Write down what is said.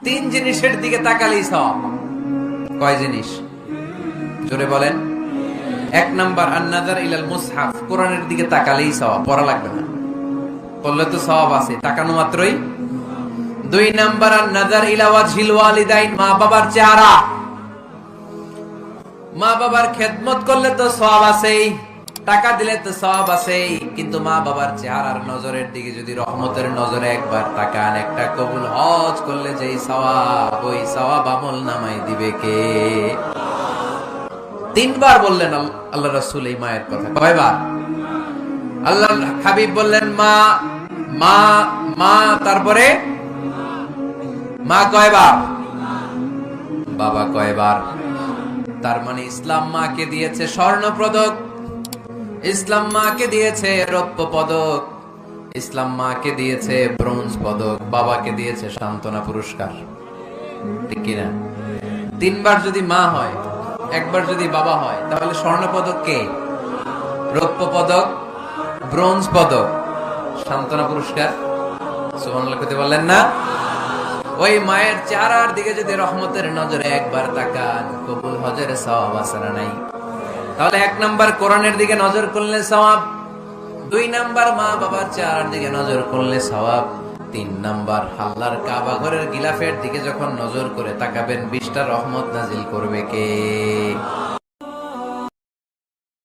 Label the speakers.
Speaker 1: তিন জিনিসের দিকে তাকালেই সওয়াব। কয় জিনিস? জোরে বলেন। এক নাম্বার আন-নাযার ইলাল মুসহাফ, কোরআনের দিকে তাকালেই সওয়াব, পড়া লাগবে না, পড়লে তো সওয়াব আছে, তাকানো মাত্রই। দুই নাম্বার আন-নাযার ইলা ওয়াজহিল ওয়ালিদাইন, মা বাবার চেহারা, মা বাবার খেদমত করলে তো সওয়াব আছেই, টাকা দিলে তো সওয়াব আছেই, কিন্তু মা বাবার চেহারার নজরের দিকে যদি রহমতের নজরে একবার তাকান, একটা কবুল হজ করলে যেই সওয়াব, ওই সওয়াব আমল নামাই দিবে কে? তিনবার বললেন আল্লাহ রাসূল এই মায়ের কথা। কয়বার? আল্লাহর হাবিব বললেন মা মা মা, তারপরে মা কয়বার? বাবা কয়বার? তার মানে ইসলাম মাকে দিয়েছে স্বর্ণ পদক, ইসলাম মাকে দিয়েছে রৌপ্য পদক, ইসলাম মাকে দিয়েছে ব্রোঞ্জ পদক, বাবাকে দিয়েছে সান্ত্বনা পুরস্কার। ঠিক কিনা? তিনবার যদি মা হয়, একবার যদি বাবা হয়, তাহলে স্বর্ণ পদক কে? রৌপ্য পদক, ব্রোঞ্জ পদক, সান্ত্বনা পুরস্কার। সুবহানাল্লাহ কইতে বললেন না? ওই মায়ের চেহারার দিকে যদি রহমতের নজরে একবার তাকান, কবুল হজের সওয়াব আছে না নাই? তাহলে এক নাম্বার কোরআনের দিকে নজর করলে সওয়াব, দুই নাম্বার মা বাবার চেহারার দিকে নজর করলে সওয়াব, তিন নাম্বার আল্লাহর কাবা ঘরের গিলাফের দিকে যখন নজর করে তাকাবেন, 20টা রহমত নাজিল করবে কে?